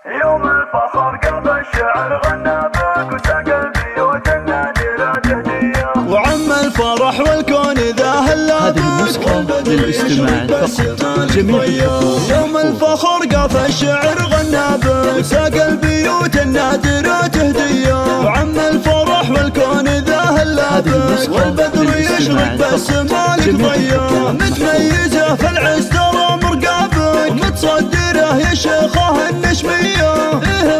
يوم الفخر قلب الشعر غنى بك وساق البيوت النادرة تهدية، وعم الفرح والكون ذا هلا هذه النسخة للاستماع فقط. جميع يوم الفخر قاف الشعر غنى بك وساق البيوت النادرة تهدية، وعم الفرح والكون ذا هلا بك والبدر يشرق بالسماء ضيا، متميزة في العز ترى مرقابك ومتصدره يا شيخه النشمية،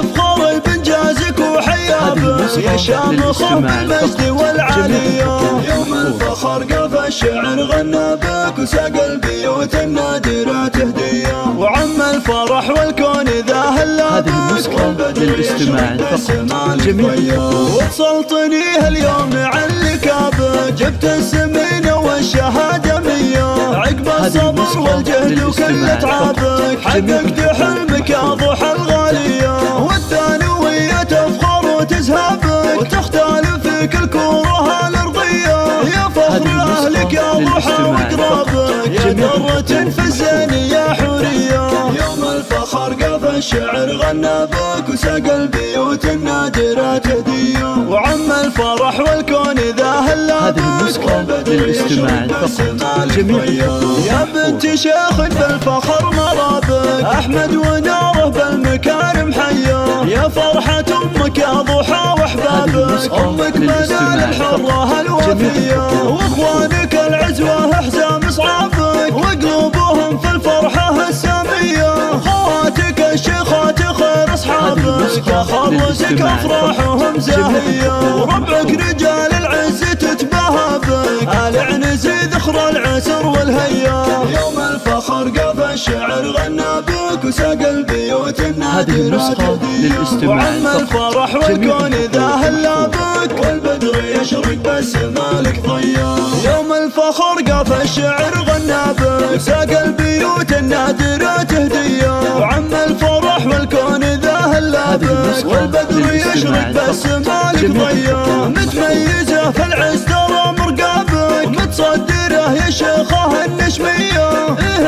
افخر بانجازك وحيابك يا شامخ بالمجد والعالية. يوم الفخر قاف الشعر غنى بك وساق البيوت النادرة تهدية، وعم الفرح والكون ذا هلا هذه النسخة للاستماع فقط. جميع وصلتني اليوم عن لكابك جبت السمين والشهادة مية، عقب الصبر والجهد وكل تعبك حققت حلمك يا ضحى الغالية، والثانوية تفخر وتزهبك وتختلف في كل كورها الأرضية، يا فخر أهلك يا ضحى وأقرابك يا درة في الزين يا حورية. يوم الفخر قاف الشعر غنى بك وساق البيوت النادرة تهدية، وعم الفرح والكون ذا هلا هذه النسخة للاستماع فقط. جميع يا بنت شيخ بالفخر مرابك أحمد وناره بالمكارم حيا، يا فرحة أمك يا ضحى وأحبابك أمك منال الحرة الوفية، وإخوانك العزوة حزام صعابك وقلوبهم في الفرحة السامية، خواتك الشيخات خير أصحابك يا خرسك أفراحهم زاهية، وربعك رجال العز تتباهى بك آل عنزي ذخر العسر والهيا. يوم الفخر قاف الشعر غنى بك وساق البيوت النادرة تهدية، وعم الفرح والكون ذا هلا بك والبدر يشرق بالسما لك ضيا. يوم الفخر قاف الشعر غنى بك وساق البيوت النادرة تهدية، وعم الفرح والكون ذا هلا بك والبدر يشرق بالسما لك ضيا، متميزة في العز ترى مرقابك ومتصدره يا شيخه النشمية،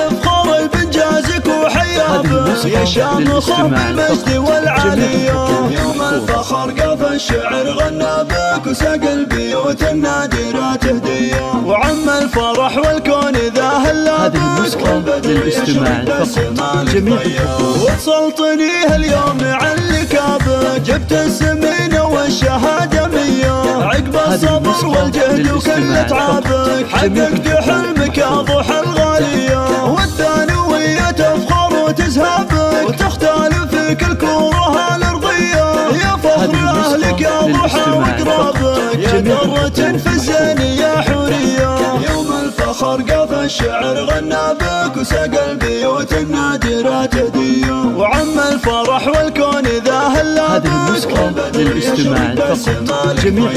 افخر بانجازك وحيابك يا شامخه بالمجد والعالية. يوم الفخر قاف الشعر غنى بك وساق البيوت النادرة تهدية، وعم الفرح والكون ذا هلا هذه النسخة للاستماع فقط. جميع وصلتني اليوم عن لكابك جبت السمين والشهادة مية، عقب الصبر والجهد وكل تعبك حققت حلمك يا ضحى الغالية، والثانوية تفخر وتزهبك وتختلف في كل كورها الأرضية، يا فخر أهلك يا ضحى وأقرابك يا درة في الزين يا حورية. يوم الفخر قاف الشعر غنى بك وساق البيوت النادرة تهدية، وعم الفرح والكون ذا هلا هذه النسخة للاستماع فقط. جميع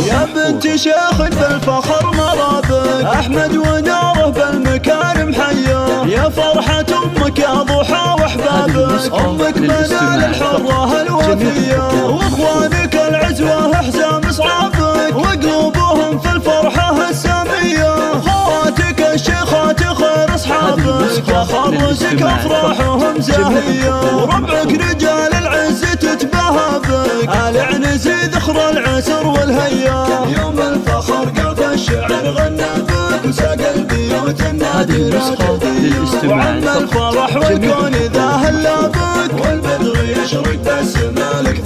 يا بنت شيخ بالفخر مرابك أحمد وناره بالمكارم حيا، يا فرحة أمك يا ضحى وأحبابك أمك منال الحرة الوفية، وإخوانك العزوة حزام صعابك وقلوبهم في الفرحة السامية، خواتك الشيخات خير أصحابك يا خرسك أفراحهم زاهية، وربعك رجال العز تتباهى بك آل عنزي ذخر العسر والهيا. يوم الفخر قاف الشعر غنى بك وساق البيوت النادرة تهدية، وعم الفرح والكون ذا هلا بك والبدر يشرق بالسما لك